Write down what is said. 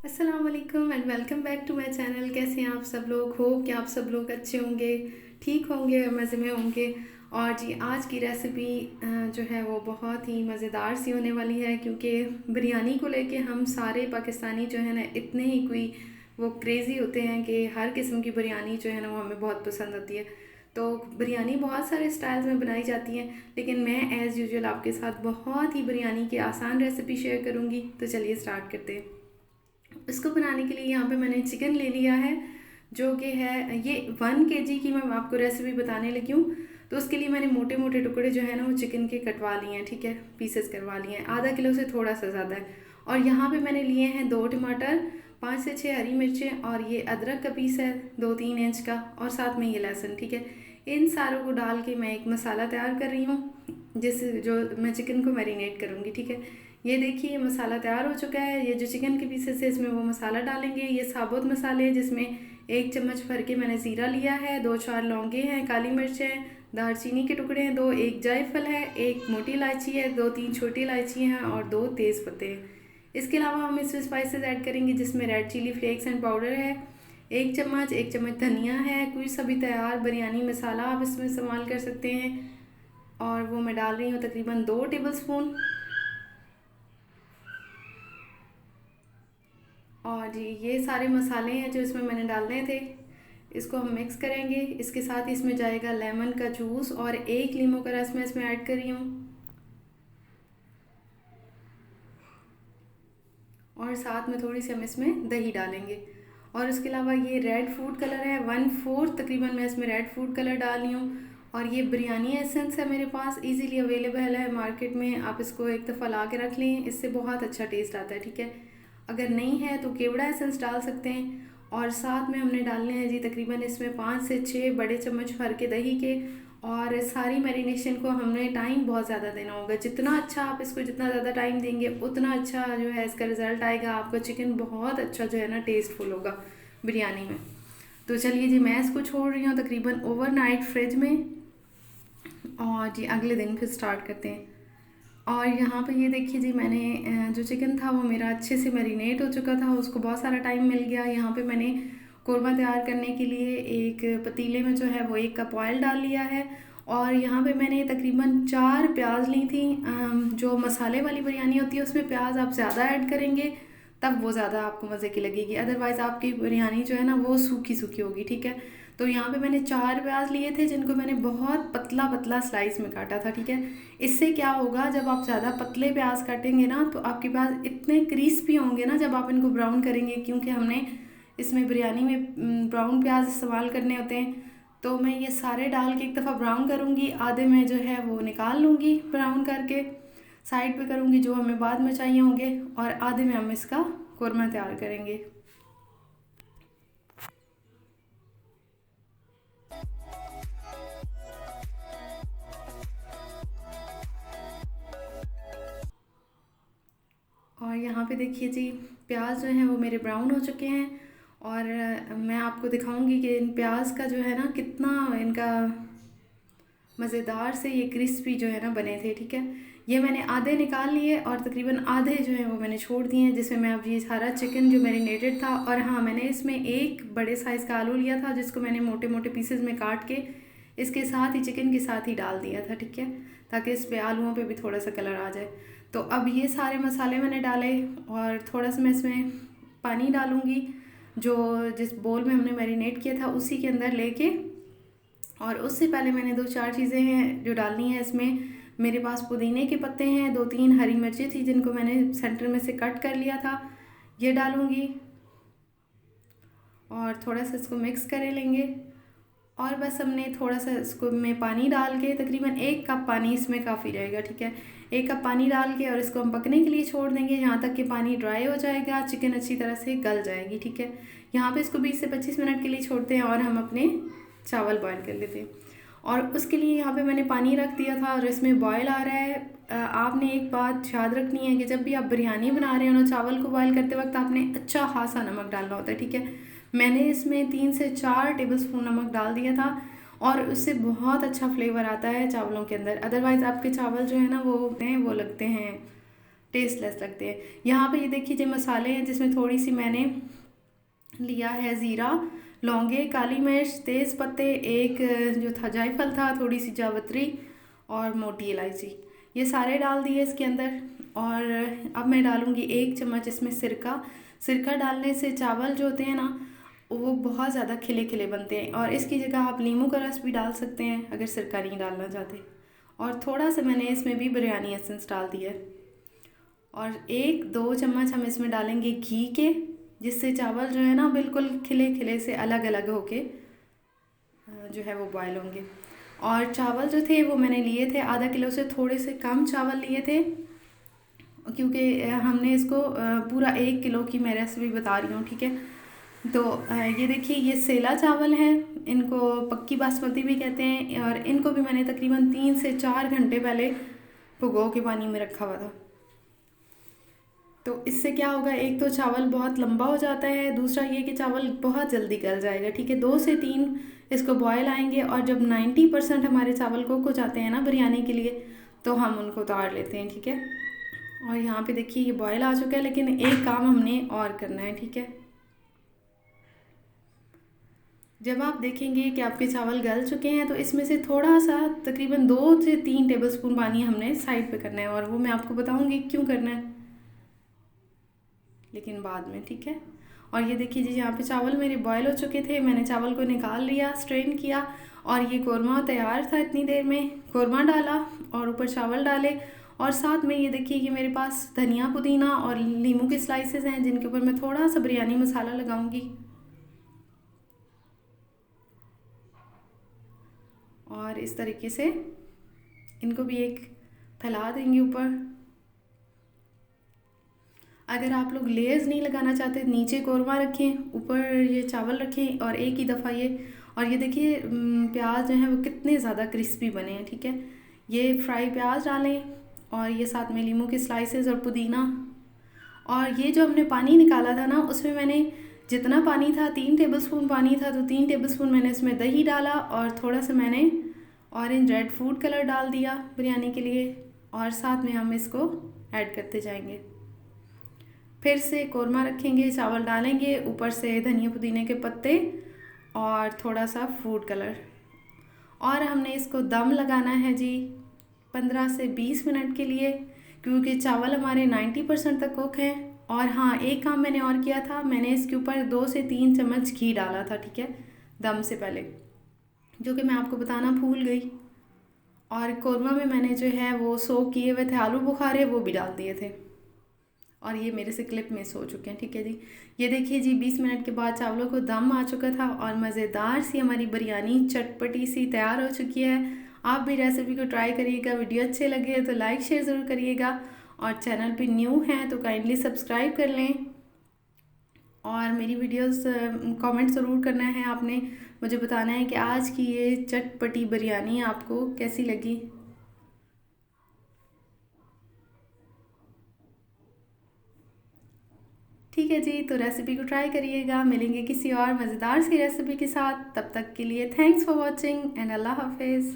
अस्सलाम वालेकुम and welcome back to my channel. कैसे हैं आप सब लोग? होप कि आप सब लोग अच्छे होंगे, ठीक होंगे और मज़े में होंगे। और जी आज की रेसिपी जो है वो बहुत ही मज़ेदार सी होने वाली है, क्योंकि बिरयानी को लेके हम सारे पाकिस्तानी जो है ना इतने ही कोई वो क्रेज़ी होते हैं कि हर किस्म की बिरयानी जो है ना वो हमें बहुत पसंद आती है। तो बिरयानी बहुत सारे स्टाइल्स में बनाई जाती हैं, लेकिन मैं एज़ यूजुअल आपके साथ बहुत ही बिरयानी की आसान रेसिपी शेयर करूँगी। तो चलिए स्टार्ट करते हैं। इसको बनाने के लिए यहाँ पे मैंने चिकन ले लिया है, जो कि है ये 1 kg की मैं आपको रेसिपी बताने लगी हूँ। तो उसके लिए मैंने मोटे मोटे टुकड़े जो है ना वो चिकन के कटवा लिए हैं, ठीक है, पीसेस करवा लिए हैं। आधा किलो से थोड़ा सा ज़्यादा है। और यहाँ पे मैंने लिए हैं 2 टमाटर, 5 से 6 हरी मिर्चें, और ये अदरक का पीस है 2-3 इंच का, और साथ में ये लहसुन, ठीक है। इन सारों को डाल के मैं एक मसाला तैयार कर रही हूँ, जिस जो मैं चिकन को मैरिनेट करूँगी, ठीक है। ये देखिए मसाला तैयार हो चुका है। ये जो चिकन के पीसेस है इसमें वो मसाला डालेंगे। ये साबुत मसाले हैं, जिसमें 1 चम्मच भर के मैंने ज़ीरा लिया है, 2-4 लौंगे हैं, काली मिर्च है, दालचीनी के टुकड़े हैं 2, एक जायफल है, एक मोटी इलायची है, 2-3 छोटी इलायची हैं, और 2 तेज़ पत्ते हैं। इसके अलावा हम इसमें स्पाइसेस ऐड करेंगे, जिसमें red chilli flakes and powder है 1 चम्मच, 1 चम्मच धनिया है, कोई सा भी तैयार बिरयानी मसाला आप इसमें इस्तेमाल कर सकते हैं। और वो मैं डाल रही हूँ तकरीबन 2 टेबल स्पून। और जी ये सारे मसाले हैं जो इसमें मैंने डालने थे। इसको हम मिक्स करेंगे। इसके साथ ही इसमें जाएगा लेमन का जूस, और 1 लीमू का रस मैं इसमें ऐड कर रही हूँ। और साथ में थोड़ी सी हम इसमें दही डालेंगे। और उसके अलावा ये रेड फूड कलर है 1/4 तकरीबन, मैं इसमें रेड फूड कलर डाल रही हूँ। और ये बिरयानी एसेंस है मेरे पास, इजीली अवेलेबल है मार्केट में, आप इसको एक दफ़ा ला के रख लें, इससे बहुत अच्छा टेस्ट आता है, ठीक है। अगर नहीं है तो केवड़ा एसेंस डाल सकते हैं। और साथ में हमने डालने हैं जी तकरीबन इसमें 5 से 6 बड़े चम्मच भर के दही के। और सारी मैरिनेशन को हमने टाइम बहुत ज़्यादा देना होगा। जितना अच्छा आप इसको जितना ज़्यादा टाइम देंगे उतना अच्छा जो है इसका रिज़ल्ट आएगा। आपका चिकन बहुत अच्छा जो है ना टेस्टफुल होगा बिरयानी में। तो चलिए जी मैं इसको छोड़ रही हूँ तकरीबन ओवरनाइट फ्रिज में, और जी अगले दिन फिर स्टार्ट करते हैं। और यहाँ पे ये देखिए जी मैंने जो चिकन था वो मेरा अच्छे से मैरिनेट हो चुका था, उसको बहुत सारा टाइम मिल गया। यहाँ पे मैंने कोरमा तैयार करने के लिए एक पतीले में जो है वो 1 कप ऑयल डाल लिया है। और यहाँ पे मैंने तकरीबन 4 प्याज ली थी। जो मसाले वाली बिरयानी होती है उसमें प्याज आप ज़्यादा ऐड करेंगे तब वो ज़्यादा आपको मज़े की लगेगी, अदरवाइज़ आपकी बिरयानी जो है ना वो सूखी सूखी होगी, ठीक है। तो यहाँ पे मैंने 4 प्याज लिए थे, जिनको मैंने बहुत पतला पतला स्लाइस में काटा था, ठीक है। इससे क्या होगा, जब आप ज़्यादा पतले प्याज काटेंगे ना तो आपके प्याज इतने क्रिस्पी होंगे ना जब आप इनको ब्राउन करेंगे, क्योंकि हमने इसमें बिरयानी में ब्राउन प्याज इस्तेमाल करने होते हैं। तो मैं ये सारे डाल के एक दफ़ा ब्राउन करूँगी, आधे में जो है वो निकाल लूँगी ब्राउन करके, साइड पे करूँगी जो हमें बाद में चाहिए होंगे, और आधे में हम इसका कोरमा तैयार करेंगे। और यहाँ पे देखिए जी प्याज जो हैं वो मेरे ब्राउन हो चुके हैं। और मैं आपको दिखाऊंगी कि इन प्याज का जो है ना कितना इनका मज़ेदार से ये क्रिस्पी जो है ना बने थे, ठीक है। ये मैंने आधे निकाल लिए और तकरीबन आधे जो है वो मैंने छोड़ दिए हैं, जिसमें मैं अब ये सारा चिकन जो मैरिनेटेड था। और हाँ, मैंने इसमें एक बड़े साइज़ का आलू लिया था, जिसको मैंने मोटे मोटे पीसेस में काट के इसके साथ ही चिकन के साथ ही डाल दिया था, ठीक है, ताकि इस पे आलूओं पे भी थोड़ा सा कलर आ जाए। तो अब ये सारे मसाले मैंने डाले, और थोड़ा सा मैं इसमें पानी डालूँगी, जो जिस बोल में हमने मैरिनेट किया था उसी के अंदर लेके। और उससे पहले मैंने 2-4 चीज़ें हैं जो डालनी है इसमें। मेरे पास पुदीने के पत्ते हैं, 2-3 हरी मिर्ची थी जिनको मैंने सेंटर में से कट कर लिया था, ये डालूँगी। और थोड़ा सा इसको मिक्स कर लेंगे। और बस हमने थोड़ा सा इसको में पानी डाल के तकरीबन 1 कप पानी इसमें काफ़ी रहेगा, ठीक है। 1 कप पानी डाल के और इसको हम पकने के लिए छोड़ देंगे, यहाँ तक कि पानी ड्राई हो जाएगा, चिकन अच्छी तरह से गल जाएगी, ठीक है। यहाँ पे इसको 20 से 25 मिनट के लिए छोड़ते हैं, और हम अपने चावल बॉयल कर लेते हैं। और उसके लिए यहाँ पे मैंने पानी रख दिया था और इसमें बॉयल आ रहा है। आपने एक बात याद रखनी है कि जब भी आप बिरयानी बना रहे हो ना, चावल को बॉयल करते वक्त आपने अच्छा खासा नमक डालना होता है, ठीक है। मैंने इसमें 3 से 4 टेबल स्पून नमक डाल दिया था, और उससे बहुत अच्छा फ्लेवर आता है चावलों के अंदर। अदरवाइज़ आपके चावल जो है ना वो लगते हैं टेस्टलेस लगते हैं। यहाँ पे ये देखिए जो मसाले हैं, जिसमें थोड़ी सी मैंने लिया है ज़ीरा, लौंगे, काली मिर्च, तेज़ पत्ते, एक जो था जायफल था, थोड़ी सी जावित्री और मोटी इलायची, ये सारे डाल दिए इसके अंदर। और अब मैं डालूँगी 1 चम्मच इसमें सिरका। सिरका डालने से चावल जो होते हैं ना वो बहुत ज़्यादा खिले खिले बनते हैं, और इसकी जगह आप नींबू का रस भी डाल सकते हैं अगर सिरका नहीं डालना चाहते। और थोड़ा सा मैंने इसमें भी बिरयानी एसेंस डाल दिया है। और 1-2 चम्मच हम इसमें डालेंगे घी के, जिससे चावल जो है ना बिल्कुल खिले खिले से अलग अलग होके जो है वो बॉयल होंगे। और चावल जो थे वो मैंने लिए थे आधा किलो से थोड़े से कम चावल लिए थे, क्योंकि हमने इसको पूरा 1 किलो की मैं रेसिपी बता रही हूँ, ठीक है। तो ये देखिए ये सेला चावल हैं, इनको पक्की बासमती भी कहते हैं, और इनको भी मैंने तकरीबन 3 से 4 घंटे पहले भिगो के पानी में रखा हुआ था। तो इससे क्या होगा, एक तो चावल बहुत लंबा हो जाता है, दूसरा ये कि चावल बहुत जल्दी गल जाएगा, ठीक है। 2 से 3 इसको बॉयल आएंगे, और जब 90% हमारे चावल कुक हो जाते हैं ना बिरयानी के लिए, तो हम उनको उतार लेते हैं, ठीक है। और यहाँ पे देखिए ये बॉयल आ चुका है, लेकिन एक काम हमने और करना है, ठीक है। जब आप देखेंगे कि आपके चावल गल चुके हैं, तो इसमें से थोड़ा सा तकरीबन 2 से 3 टेबलस्पून पानी हमने साइड पे करना है, और वो मैं आपको बताऊंगी क्यों करना है, लेकिन बाद में, ठीक है। और ये देखिए जी यहाँ पे चावल मेरे बॉयल हो चुके थे, मैंने चावल को निकाल लिया, स्ट्रेन किया, और ये कौरमा तैयार था। इतनी देर में कौरमा डाला और ऊपर चावल डाले, और साथ में ये देखिए कि मेरे पास धनिया, पुदीना और नींबू के स्लाइसेस हैं, जिनके ऊपर मैं थोड़ा सा बिरयानी मसाला लगाऊंगी, और इस तरीके से इनको भी एक फैला देंगे ऊपर। अगर आप लोग लेयर्स नहीं लगाना चाहते, नीचे कौरमा रखें, ऊपर ये चावल रखें, और एक ही दफ़ा ये। और ये देखिए प्याज जो है वो कितने ज़्यादा क्रिस्पी बने हैं, ठीक है। ये फ्राई प्याज डालें, और ये साथ में नींबू के स्लाइसेस और पुदीना। और ये जो हमने पानी निकाला था ना, उसमें मैंने जितना पानी था 3 टेबलस्पून पानी था, तो 3 टेबलस्पून मैंने इसमें दही डाला, और थोड़ा सा मैंने ऑरेंज रेड फूड कलर डाल दिया बिरयानी के लिए, और साथ में हम इसको ऐड करते जाएंगे। फिर से कौरमा रखेंगे, चावल डालेंगे, ऊपर से धनिया पुदीने के पत्ते और थोड़ा सा फूड कलर, और हमने इसको दम लगाना है जी 15 से 20 मिनट के लिए, क्योंकि चावल हमारे 90% तक कुक हैं। और हाँ, एक काम मैंने और किया था, मैंने इसके ऊपर 2 से 3 चम्मच घी डाला था, ठीक है, दम से पहले, जो कि मैं आपको बताना भूल गई। और कौरमा में मैंने जो है वो सोक किए हुए थे आलू बुखारे, वो भी डाल दिए थे, और ये मेरे से क्लिप मिस हो चुके हैं, ठीक है जी। ये देखिए जी 20 मिनट के बाद चावलों को दम आ चुका था, और मज़ेदार सी हमारी बिरयानी चटपटी सी तैयार हो चुकी है। आप भी रेसिपी को ट्राई करिएगा, वीडियो अच्छे लगे तो लाइक शेयर ज़रूर करिएगा, और चैनल पे न्यू हैं तो काइंडली सब्सक्राइब कर लें, और मेरी वीडियोस कमेंट ज़रूर करना है आपने, मुझे बताना है कि आज की ये चटपटी बिरयानी आपको कैसी लगी। ठीक है जी, तो रेसिपी को ट्राई करिएगा, मिलेंगे किसी और मज़ेदार सी रेसिपी के साथ, तब तक के लिए थैंक्स फॉर वॉचिंग एंड अल्लाह हाफिज़।